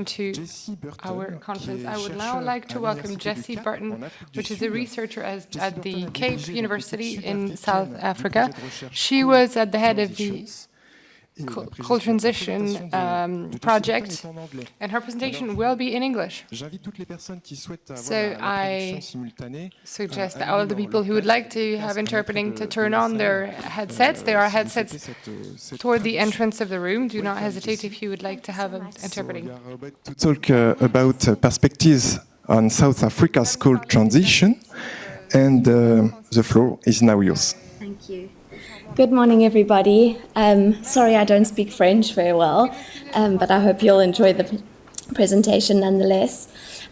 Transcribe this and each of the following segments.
to our conference. I would now like to welcome Jessie BURTON, which is a researcher at the Cape University in South Africa. She was at the head of the Coal Transition project, and her presentation will be in English. So I suggest that all of the people who would like to have interpreting to turn on their headsets. There are headsets toward the entrance of the room. Do not hesitate if you would like to have interpreting. To talk about perspectives on South Africa's coal transition, and the floor is now yours. Thank you. Good morning, everybody. Sorry I don't speak French very well, but I hope you'll enjoy the presentation nonetheless.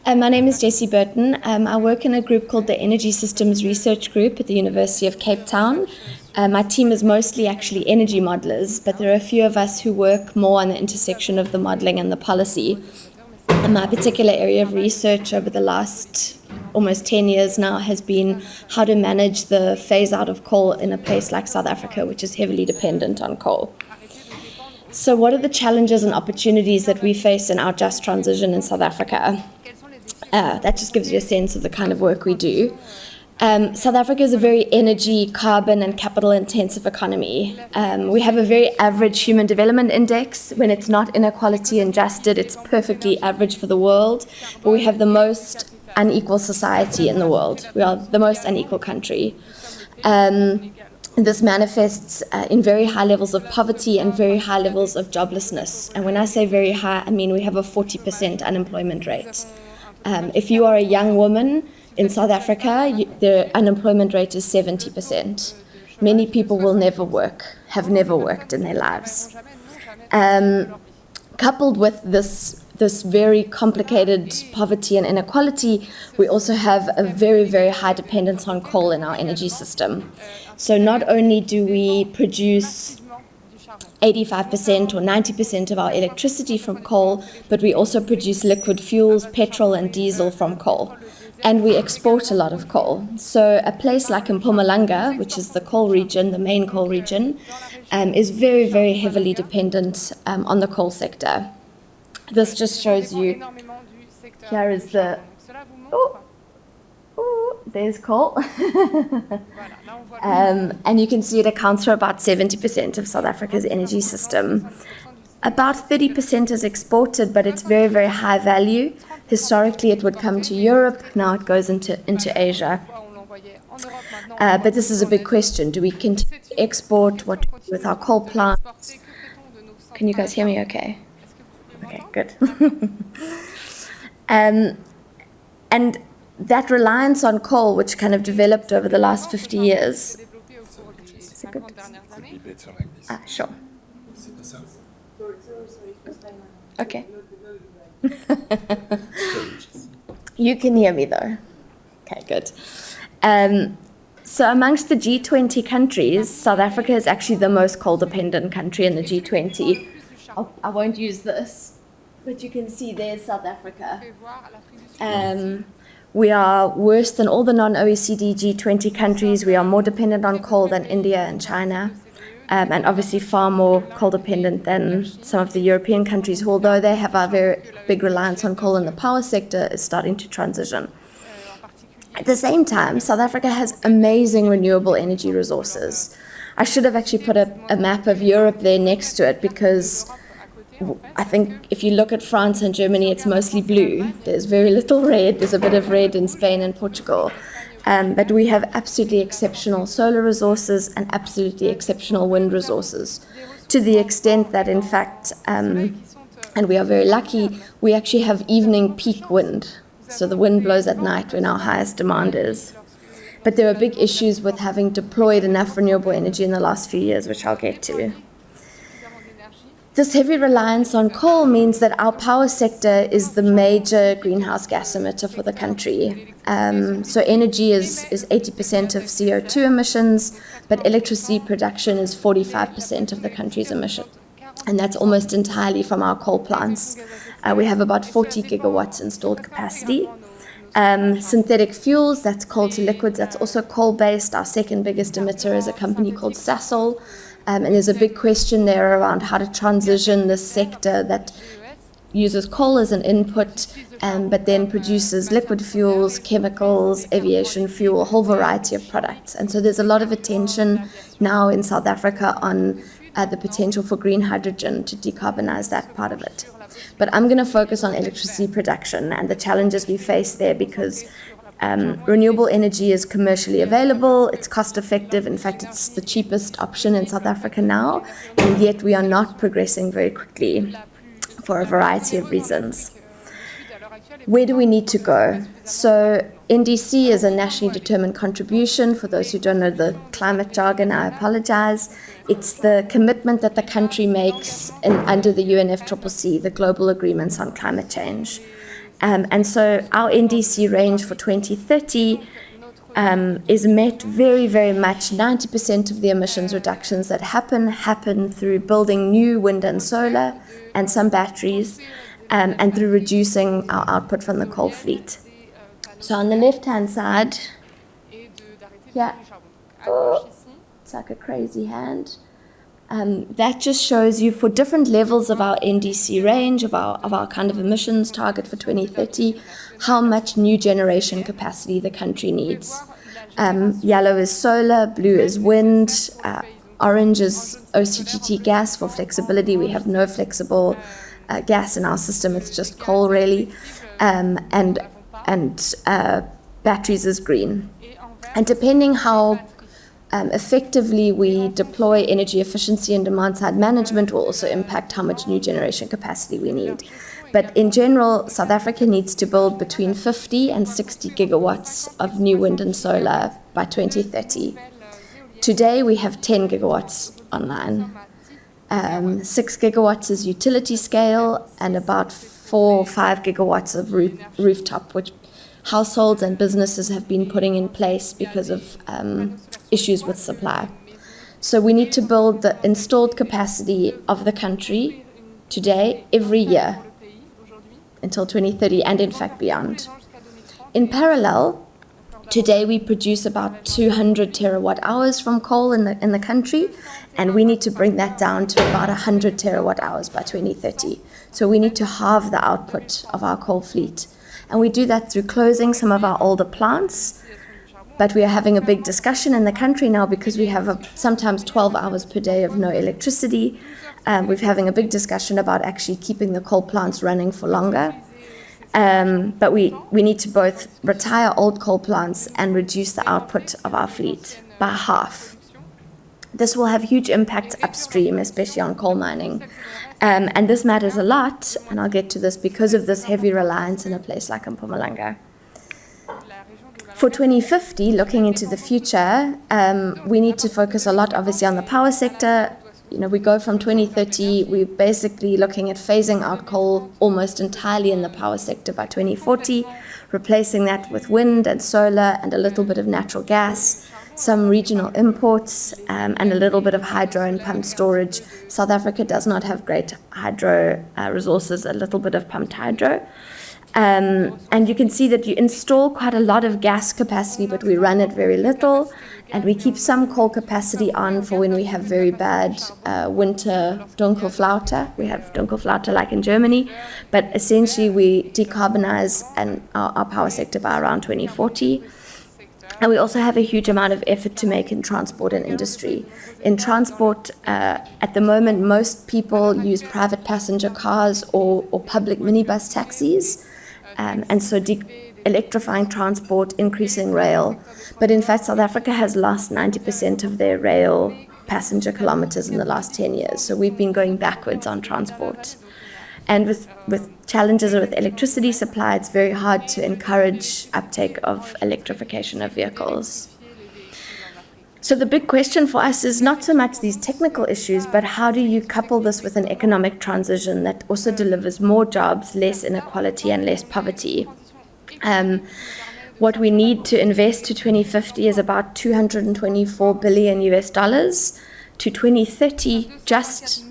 My name is Jessie BURTON. I work in a group called the Energy Systems Research Group at the University of Cape Town. My team is mostly actually energy modelers, but there are a few of us who work more on the intersection of the modeling and the policy. And my particular area of research over the last almost 10 years now has been how to manage the phase out of coal in a place like South Africa, which is heavily dependent on coal. So what are the challenges and opportunities that we face in our just transition in South Africa? That just gives you a sense of the kind of work we do. South Africa is a very energy, carbon, and capital-intensive economy. We have a very average human development index. When it's not inequality adjusted, it's perfectly average for the world. But we have the most unequal society in the world. We are the most unequal country. This manifests in very high levels of poverty and very high levels of joblessness. And when I say very high, I mean we have a 40% unemployment rate. If you are a young woman in South Africa, the unemployment rate is 70%. Many people will never work, have never worked in their lives. Coupled with this very complicated poverty and inequality, we also have a very, very high dependence on coal in our energy system. So not only do we produce 85% or 90% of our electricity from coal, but we also produce liquid fuels, petrol and diesel from coal. And we export a lot of coal. So a place like Mpumalanga, which is the coal region, the main coal region, is very, very heavily dependent on the coal sector. This just shows you, here is the, there's coal. And you can see it accounts for about 70% of South Africa's energy system. About 30% is exported, but it's very, very high value. Historically, it would come to Europe. Now it goes into Asia. But this is a big question. Do we continue to export? What do we do with our coal plants? Can you guys hear me okay? Okay, good. And that reliance on coal, which kind of developed over the last 50 years. Is it good? Sure. Okay. You can hear me though. Okay, good. So amongst the G20 countries, South Africa is actually the most coal-dependent country in the G20. I won't use this, but you can see there's South Africa. We are worse than all the non-OECD G20 countries. We are more dependent on coal than India and China, and obviously far more coal-dependent than some of the European countries, who, although they have a very big reliance on coal in the power sector, is starting to transition. At the same time, South Africa has amazing renewable energy resources. I should have actually put a map of Europe there next to it, because I think if you look at France and Germany, it's mostly blue. There's very little red. There's a bit of red in Spain and Portugal. But we have absolutely exceptional solar resources and absolutely exceptional wind resources, to the extent that, in fact, and we are very lucky, we actually have evening peak wind. So the wind blows at night when our highest demand is. But there are big issues with having deployed enough renewable energy in the last few years, which I'll get to. This heavy reliance on coal means that our power sector is the major greenhouse gas emitter for the country. So energy is 80% of CO2 emissions, but electricity production is 45% of the country's emissions. And that's almost entirely from our coal plants. We have about 40 gigawatts installed capacity. Synthetic fuels, that's coal to liquids, that's also coal-based. Our second biggest emitter is a company called Sasol. And there's a big question there around how to transition this sector that uses coal as an input, but then produces liquid fuels, chemicals, aviation fuel, a whole variety of products. And so there's a lot of attention now in South Africa on the potential for green hydrogen to decarbonize that part of it. But I'm going to focus on electricity production and the challenges we face there, because renewable energy is commercially available, it's cost effective, in fact it's the cheapest option in South Africa now, and yet we are not progressing very quickly for a variety of reasons. Where do we need to go? So NDC is a nationally determined contribution. For those who don't know the climate jargon, I apologize. It's the commitment that the country makes under the UNFCCC, the Global Agreements on Climate Change. And so our NDC range for 2030 is met very, very much. 90% of the emissions reductions that happen through building new wind and solar and some batteries, and through reducing our output from the coal fleet. So on the left-hand side, it's like a crazy hand. That just shows you for different levels of our NDC range, of our kind of emissions target for 2030, how much new generation capacity the country needs. Yellow is solar, blue is wind, orange is OCGT gas for flexibility. We have no flexible gas in our system, it's just coal really, and batteries is green. And depending how effectively we deploy energy efficiency and demand-side management will also impact how much new generation capacity we need. But in general, South Africa needs to build between 50 and 60 gigawatts of new wind and solar by 2030. Today, we have 10 gigawatts online. 6 gigawatts is utility scale, and about 4 or 5 gigawatts of rooftop, which households and businesses have been putting in place because of issues with supply. So we need to build the installed capacity of the country today, every year, until 2030, and in fact beyond. In parallel, today we produce about 200 terawatt hours from coal in the country, and we need to bring that down to about 100 terawatt hours by 2030. So we need to halve the output of our coal fleet. And we do that through closing some of our older plants. But we are having a big discussion in the country now because we have sometimes 12 hours per day of no electricity. We're having a big discussion about actually keeping the coal plants running for longer. But we need to both retire old coal plants and reduce the output of our fleet by half. This will have huge impact upstream, especially on coal mining. And this matters a lot, and I'll get to this, because of this heavy reliance in a place like Mpumalanga. For 2050, looking into the future, we need to focus a lot, obviously, on the power sector. You know, we go from 2030, we're basically looking at phasing out coal almost entirely in the power sector by 2040, replacing that with wind and solar and a little bit of natural gas, some regional imports, and a little bit of hydro and pumped storage. South Africa does not have great hydro resources, a little bit of pumped hydro. And you can see that you install quite a lot of gas capacity, but we run it very little. And we keep some coal capacity on for when we have very bad winter Dunkelflaute. We have Dunkelflaute like in Germany. But essentially, we decarbonize our power sector by around 2040. And we also have a huge amount of effort to make in transport and industry. In transport, at the moment, most people use private passenger cars or public minibus taxis. And so electrifying transport, increasing rail. But in fact, South Africa has lost 90% of their rail passenger kilometers in the last 10 years. So we've been going backwards on transport. And with challenges with electricity supply, it's very hard to encourage uptake of electrification of vehicles. So the big question for us is not so much these technical issues, but how do you couple this with an economic transition that also delivers more jobs, less inequality, and less poverty? What we need to invest to 2050 is about $224 billion US. To 2030, just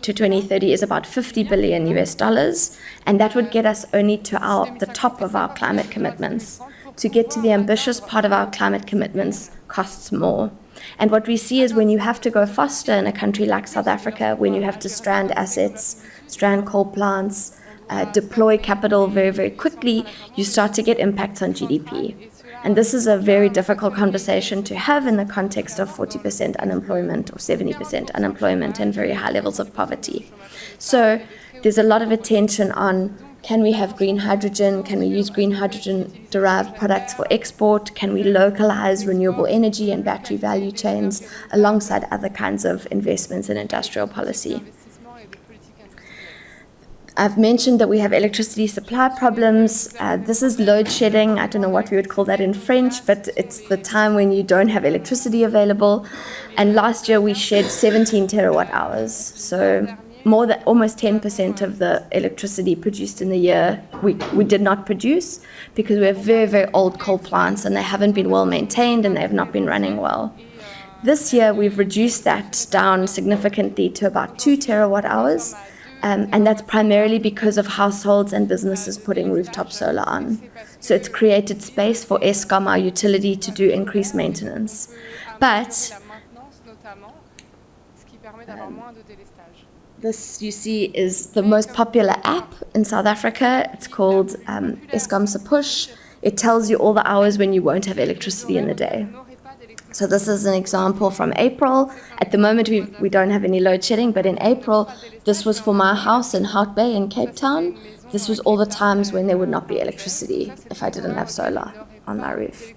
to 2030 is about $50 billion US, and that would get us only to the top of our climate commitments. To get to the ambitious part of our climate commitments costs more. And what we see is when you have to go faster in a country like South Africa, when you have to strand assets, strand coal plants, deploy capital very, very quickly, you start to get impacts on GDP. And this is a very difficult conversation to have in the context of 40% unemployment or 70% unemployment and very high levels of poverty. So there's a lot of attention on, can we have green hydrogen? Can we use green hydrogen-derived products for export? Can we localize renewable energy and battery value chains alongside other kinds of investments in industrial policy? I've mentioned that we have electricity supply problems. This is load shedding. I don't know what we would call that in French, but it's the time when you don't have electricity available. And last year we shed 17 terawatt hours. So more than almost 10% of the electricity produced in the year we did not produce because we have very, very old coal plants and they haven't been well maintained and they have not been running well. This year we've reduced that down significantly to about 2 terawatt hours. And that's primarily because of households and businesses putting rooftop solar on. So it's created space for Eskom, our utility, to do increased maintenance. But this, you see, is the most popular app in South Africa. It's called Eskom Se Push. It tells you all the hours when you won't have electricity in the day. So this is an example from April. At the moment, we don't have any load shedding, but in April, this was for my house in Hout Bay in Cape Town. This was all the times when there would not be electricity if I didn't have solar on my roof.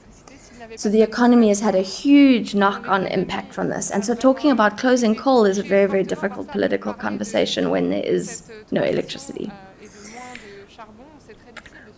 So the economy has had a huge knock-on impact from this. And so talking about closing coal is a very, very difficult political conversation when there is no electricity.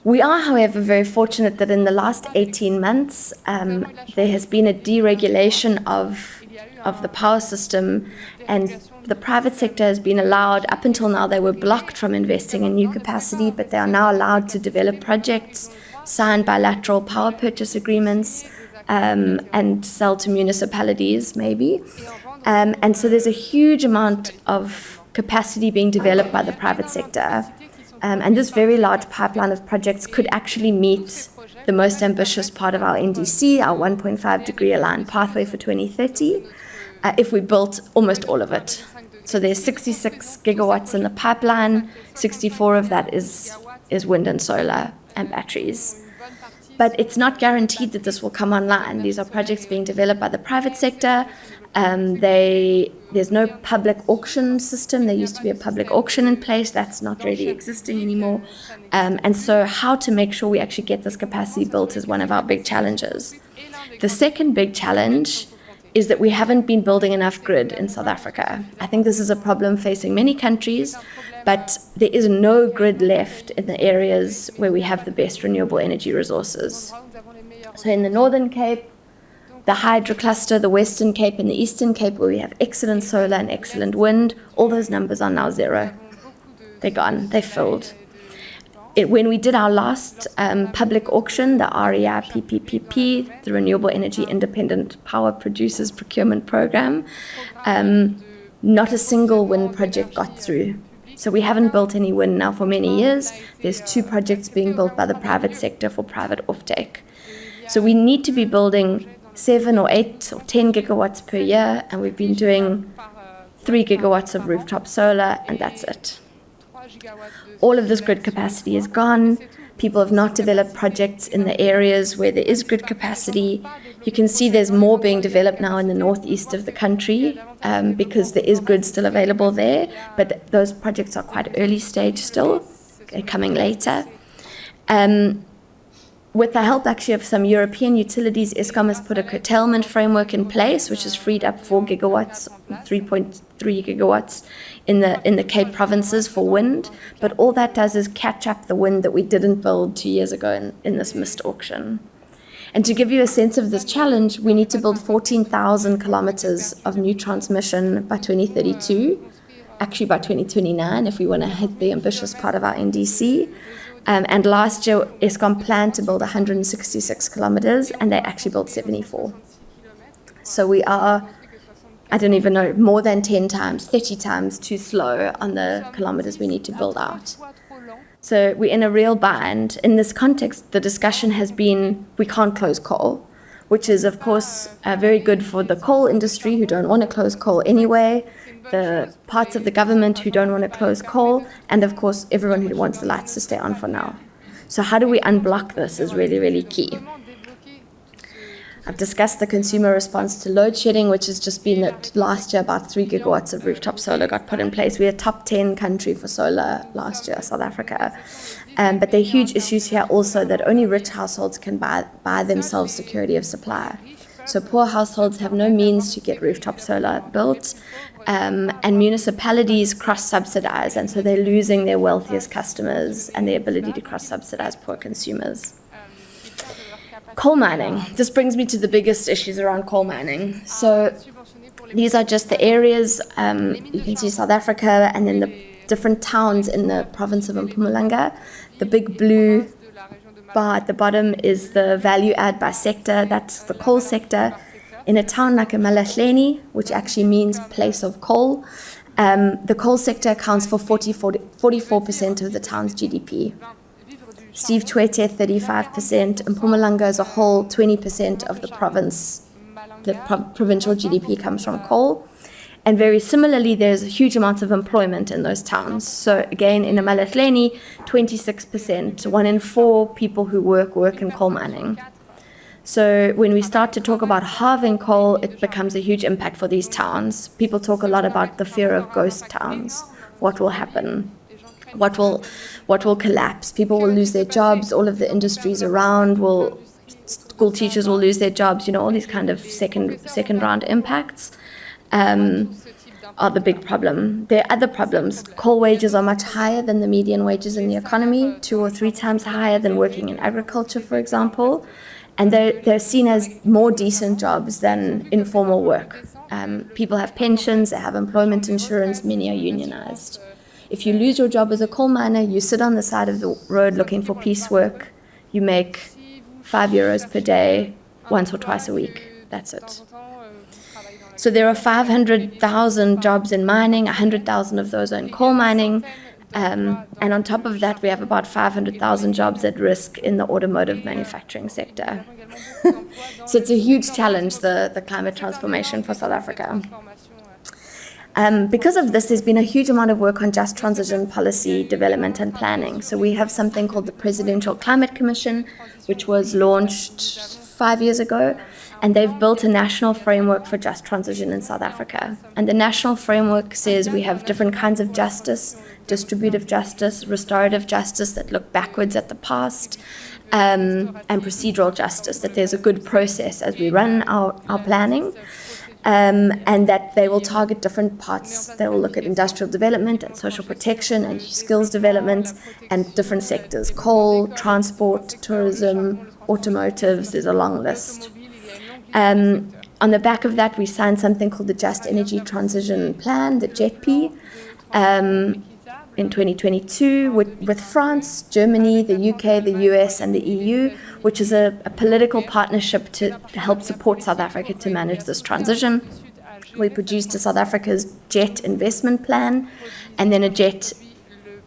We are, however, very fortunate that in the last 18 months, there has been a deregulation of the power system, and the private sector has been allowed. Up until now, they were blocked from investing in new capacity, but they are now allowed to develop projects, sign bilateral power purchase agreements, and sell to municipalities, maybe. And so there's a huge amount of capacity being developed by the private sector. And this very large pipeline of projects could actually meet the most ambitious part of our NDC, our 1.5-degree aligned pathway for 2030, if we built almost all of it. So there's 66 gigawatts in the pipeline, 64 of that is wind and solar and batteries. But it's not guaranteed that this will come online. These are projects being developed by the private sector. There's no public auction system. There used to be a public auction in place. That's not really existing anymore. And so how to make sure we actually get this capacity built is one of our big challenges. The second big challenge is that we haven't been building enough grid in South Africa. I think this is a problem facing many countries, but there is no grid left in the areas where we have the best renewable energy resources. So in the Northern Cape, the Hydro Cluster, the Western Cape and the Eastern Cape, where we have excellent solar and excellent wind, all those numbers are now zero. They're gone, they're filled. When we did our last public auction, the REI PPPP, the Renewable Energy Independent Power Producers Procurement Program, not a single wind project got through. So we haven't built any wind now for many years. There's 2 projects being built by the private sector for private offtake. So we need to be building 7 or 8 or 10 gigawatts per year, and we've been doing 3 gigawatts of rooftop solar, and that's it. All of this grid capacity is gone. People have not developed projects in the areas where there is grid capacity. You can see there's more being developed now in the northeast of the country because there is grid still available there, but those projects are quite early stage still. They're coming later. With the help actually of some European utilities, Eskom has put a curtailment framework in place, which has freed up 4 gigawatts, 3.3 gigawatts in the Cape provinces for wind. But all that does is catch up the wind that we didn't build 2 years ago in this missed auction. And to give you a sense of this challenge, we need to build 14,000 kilometers of new transmission by 2032, actually by 2029 if we want to hit the ambitious part of our NDC. And last year, Eskom planned to build 166 kilometers, and they actually built 74. So we are, I don't even know, more than 10 times, 30 times too slow on the kilometers we need to build out. So we're in a real bind. In this context, the discussion has been, we can't close coal, which is, of course, very good for the coal industry who don't want to close coal anyway. the parts of the government who don't want to close coal, and of course everyone who wants the lights to stay on for now. So how do we unblock this is really, really key. I've discussed the consumer response to load shedding, which has just been that last year about 3 gigawatts of rooftop solar got put in place. We're a top 10 country for solar last year, South Africa. But there are huge issues here also that only rich households can buy themselves security of supply. So poor households have no means to get rooftop solar built, and municipalities cross-subsidize, and so they're losing their wealthiest customers and the ability to cross-subsidize poor consumers. Coal mining. This brings me to the biggest issues around coal mining. So these are just the areas, you can see South Africa and then the different towns in the province of Mpumalanga. The big blue bar at the bottom is the value add by sector, that's the coal sector. In a town like Malahleni, which actually means place of coal, the coal sector accounts for 44% of the town's GDP. Steve Tshwete, 35%, and Mpumalanga as a whole, 20% of the province, provincial GDP comes from coal. And very similarly, there's a huge amount of employment in those towns. So again, in Malahleni, 26%, 1 in 4 people who work in coal mining. So when we start to talk about halving coal, it becomes a huge impact for these towns. People talk a lot about the fear of ghost towns. What will happen? What will collapse? People will lose their jobs. All of the industries around school teachers will lose their jobs. You know, all these kind of second round impacts are the big problem. There are other problems. Coal wages are much higher than the median wages in the economy, 2 or 3 times higher than working in agriculture, for example. And they're seen as more decent jobs than informal work. People have pensions, they have employment insurance, many are unionized. If you lose your job as a coal miner, you sit on the side of the road looking for piecework. You make €5 per day, once or twice a week. That's it. So there are 500,000 jobs in mining, 100,000 of those are in coal mining. And on top of that, we have about 500,000 jobs at risk in the automotive manufacturing sector. So it's a huge challenge, the climate transformation for South Africa. Because of this, there's been a huge amount of work on just transition policy development and planning. So we have something called the Presidential Climate Commission, which was launched 5 years ago, and they've built a national framework for just transition in South Africa. And the national framework says we have different kinds of justice, distributive justice, restorative justice that look backwards at the past, and procedural justice, that there's a good process as we run our planning. And that they will target different parts. They will look at industrial development and social protection and skills development and different sectors, coal, transport, tourism, automotives, there's a long list. On the back of that, we signed something called the Just Energy Transition Plan, the JETP, in 2022 with France, Germany, the UK, the US, and the EU, which is a political partnership to help support South Africa to manage this transition. We produced a South Africa's JET investment plan, and then a JET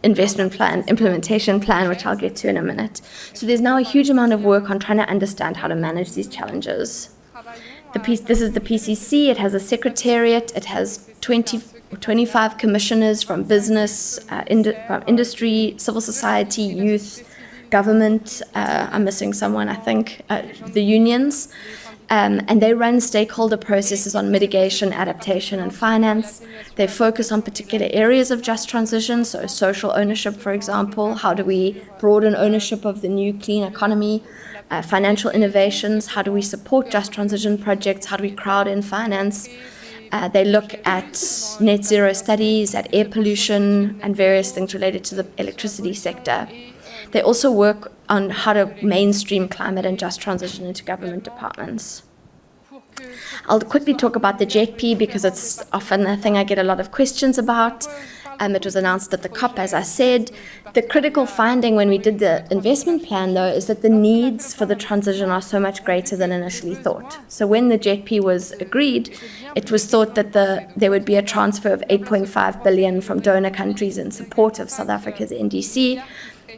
investment plan, implementation plan, which I'll get to in a minute. So there's now a huge amount of work on trying to understand how to manage these challenges. This is the PCC. It has a secretariat. It has 25 commissioners from business, from industry, civil society, youth, government. I'm missing someone, I think, the unions. And they run stakeholder processes on mitigation, adaptation, and finance. They focus on particular areas of just transition, so social ownership, for example. How do we broaden ownership of the new clean economy? Financial innovations. How do we support just transition projects? How do we crowd in finance? They look at net zero studies, at air pollution, and various things related to the electricity sector. They also work on how to mainstream climate and just transition into government departments. I'll quickly talk about the JETP because it's often a thing I get a lot of questions about. It was announced at the COP, as I said. The critical finding when we did the investment plan, though, is that the needs for the transition are so much greater than initially thought. So when the JETP was agreed, it was thought that there would be a transfer of 8.5 billion from donor countries in support of South Africa's NDC.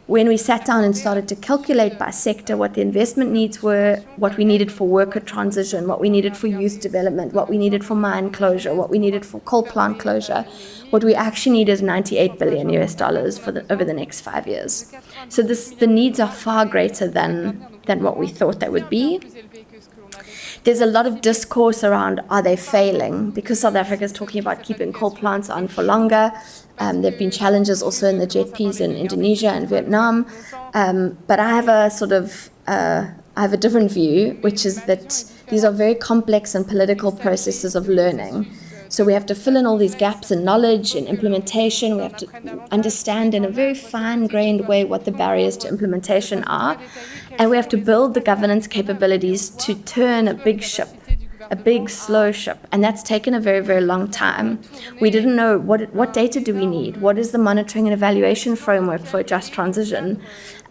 when we sat down and started to calculate by sector what the investment needs were, what we needed for worker transition, what we needed for youth development, what we needed for mine closure, what we needed for coal plant closure, what we actually need is $98 billion over the next 5 years. So the needs are far greater than what we thought they would be. There's a lot of discourse around, are they failing? Because South Africa is talking about keeping coal plants on for longer. There have been challenges also in the JETPs in Indonesia and Vietnam. But I have a different view, which is that these are very complex and political processes of learning. So we have to fill in all these gaps in knowledge and implementation. We have to understand in a very fine-grained way what the barriers to implementation are. And we have to build the governance capabilities to turn a big ship, a big, slow ship. And that's taken a very, very long time. We didn't know what data do we need? What is the monitoring and evaluation framework for a just transition?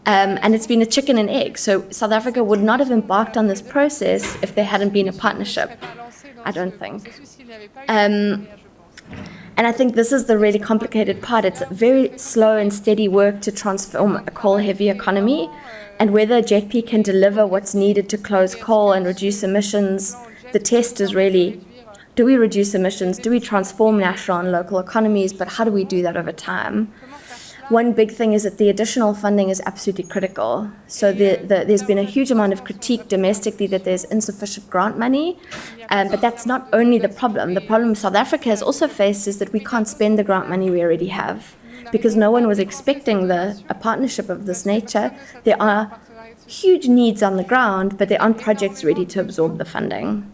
And it's been a chicken and egg. So South Africa would not have embarked on this process if there hadn't been a partnership, I don't think. And I think this is the really complicated part. It's very slow and steady work to transform a coal-heavy economy. And whether JETP can deliver what's needed to close coal and reduce emissions, the test is really, do we reduce emissions? Do we transform national and local economies? But how do we do that over time? One big thing is that the additional funding is absolutely critical. So there's been a huge amount of critique domestically that there's insufficient grant money, but that's not only the problem. The problem South Africa has also faced is that we can't spend the grant money we already have because no one was expecting a partnership of this nature. There are huge needs on the ground, but there aren't projects ready to absorb the funding.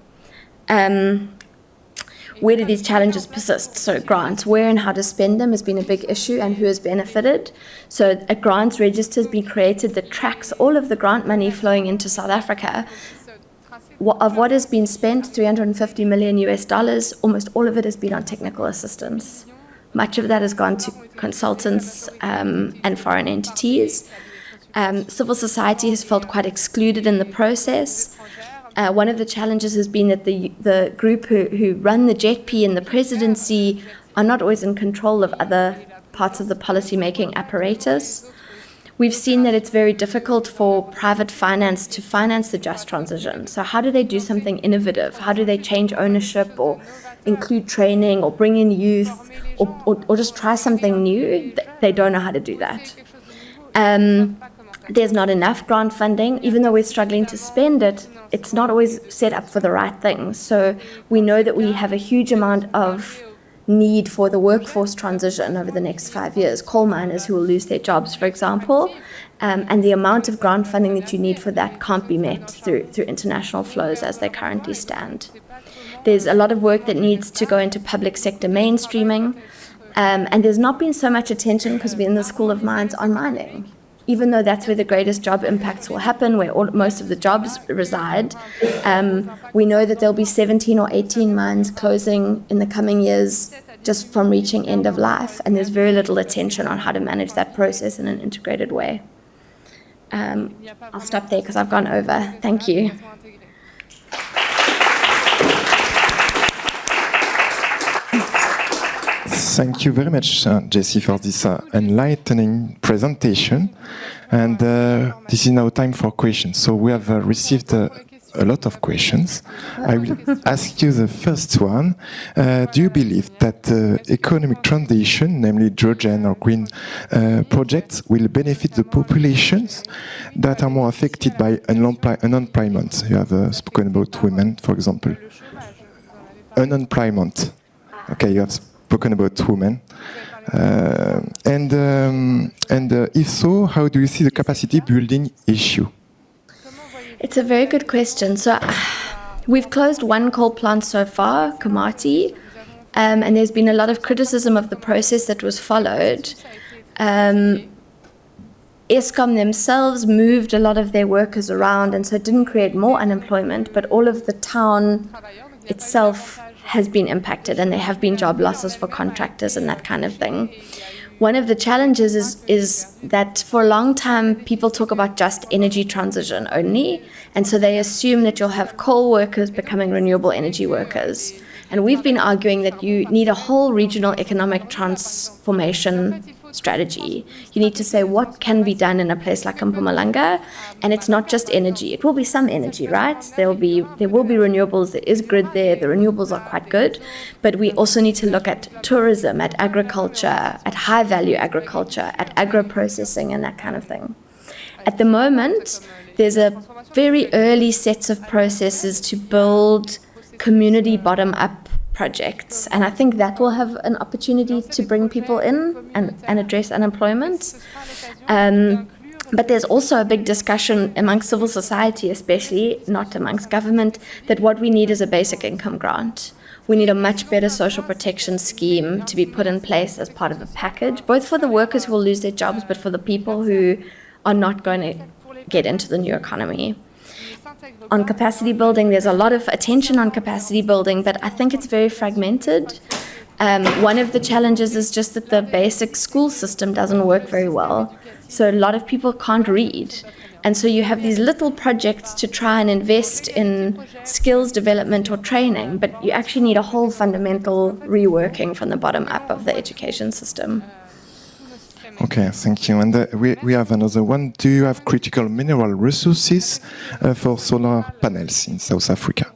Where do these challenges persist? So grants, where and how to spend them has been a big issue and who has benefited. So a grants register has been created that tracks all of the grant money flowing into South Africa. Of what has been spent, $350 million, almost all of it has been on technical assistance. Much of that has gone to consultants and foreign entities. Civil society has felt quite excluded in the process. One of the challenges has been that the group who run the JETP and the presidency are not always in control of other parts of the policy-making apparatus. We've seen that it's very difficult for private finance to finance the just transition. So how do they do something innovative? How do they change ownership or include training or bring in youth or just try something new? They don't know how to do that. There's not enough grant funding. Even though we're struggling to spend it, it's not always set up for the right things. So we know that we have a huge amount of need for the workforce transition over the next 5 years. Coal miners who will lose their jobs, for example, and the amount of grant funding that you need for that can't be met through international flows as they currently stand. There's a lot of work that needs to go into public sector mainstreaming, and there's not been so much attention because we're in the School of Mines on mining. Even though that's where the greatest job impacts will happen, where most of the jobs reside, we know that there'll be 17 or 18 mines closing in the coming years just from reaching end of life, and there's very little attention on how to manage that process in an integrated way. I'll stop there because I've gone over. Thank you. Thank you very much, Jessie, for this enlightening presentation. And this is now time for questions. So we have received a lot of questions. I will ask you the first one. Do you believe that economic transition, namely hydrogen or green projects, will benefit the populations that are more affected by unemployment? You have spoken about women, for example. Unemployment. Okay, you have spoken about women. And if so, how do you see the capacity building issue? It's a very good question. So we've closed one coal plant so far, Komati, and there's been a lot of criticism of the process that was followed. Eskom themselves moved a lot of their workers around, and so it didn't create more unemployment, but all of the town itself has been impacted, and there have been job losses for contractors and that kind of thing. One of the challenges is that for a long time, people talk about just energy transition only, and so they assume that you'll have coal workers becoming renewable energy workers. And we've been arguing that you need a whole regional economic transformation strategy. You need to say what can be done in a place like Mpumalanga, and it's not just energy. It will be some energy, right? There will be renewables. There is grid there. The renewables are quite good, but we also need to look at tourism, at agriculture, at high-value agriculture, at agro-processing, and that kind of thing. At the moment, there's a very early sets of processes to build community bottom-up projects, and I think that will have an opportunity to bring people in and address unemployment. But there's also a big discussion amongst civil society, especially, not amongst government, that what we need is a basic income grant. We need a much better social protection scheme to be put in place as part of a package, both for the workers who will lose their jobs, but for the people who are not going to get into the new economy. On capacity building, there's a lot of attention on capacity building, but I think it's very fragmented. One of the challenges is just that the basic school system doesn't work very well. So a lot of people can't read. And so you have these little projects to try and invest in skills development or training, but you actually need a whole fundamental reworking from the bottom up of the education system. Okay, thank you. And we have another one. Do you have critical mineral resources for solar panels in South Africa?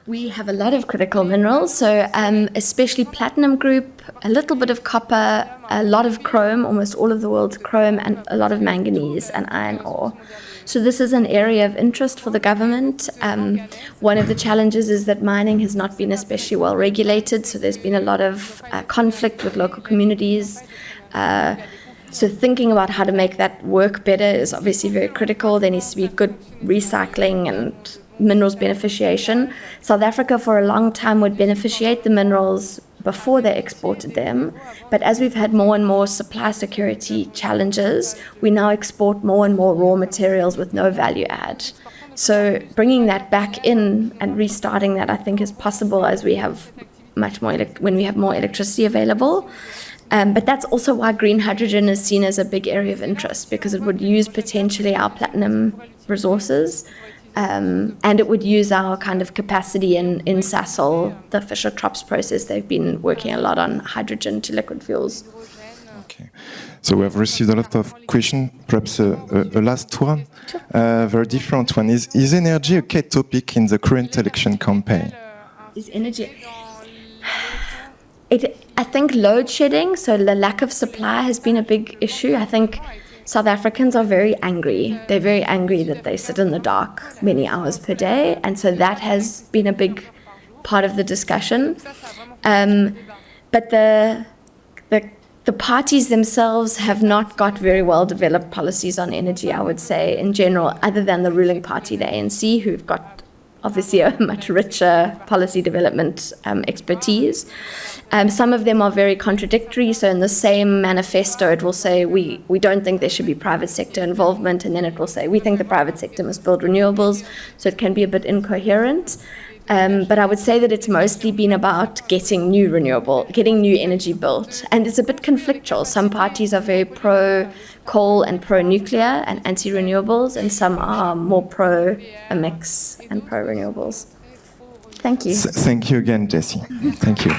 We have a lot of critical minerals, so especially platinum group, a little bit of copper, a lot of chrome, almost all of the world's chrome, and a lot of manganese and iron ore. So this is an area of interest for the government. One of the challenges is that mining has not been especially well regulated, so there's been a lot of conflict with local communities. So thinking about how to make that work better is obviously very critical. There needs to be good recycling and minerals beneficiation. South Africa for a long time would beneficiate the minerals before they exported them. But as we've had more and more supply security challenges, we now export more and more raw materials with no value add. So bringing that back in and restarting that, I think, is possible as we have much more when we have more electricity available. But that's also why green hydrogen is seen as a big area of interest, because it would use potentially our platinum resources, and it would use our kind of capacity in Sasol, the Fischer-Tropsch process. They've been working a lot on hydrogen to liquid fuels. Okay. So we have received a lot of questions. Perhaps a last one, very different one. Is energy a key topic in the current election campaign? Is energy... I think load shedding, so the lack of supply, has been a big issue. I think South Africans are very angry. They're very angry that they sit in the dark many hours per day, and so that has been a big part of the discussion. But the parties themselves have not got very well developed policies on energy, I would say, in general, other than the ruling party, the ANC, who've got obviously a much richer policy development expertise. Some of them are very contradictory. So in the same manifesto, it will say, we don't think there should be private sector involvement. And then it will say, we think the private sector must build renewables. So it can be a bit incoherent. But I would say that it's mostly been about getting new energy built. And it's a bit conflictual. Some parties are very pro-coal and pro-nuclear and anti-renewables, and some are more pro-a mix and pro-renewables. Thank you. Thank you again, Jessie. Thank you.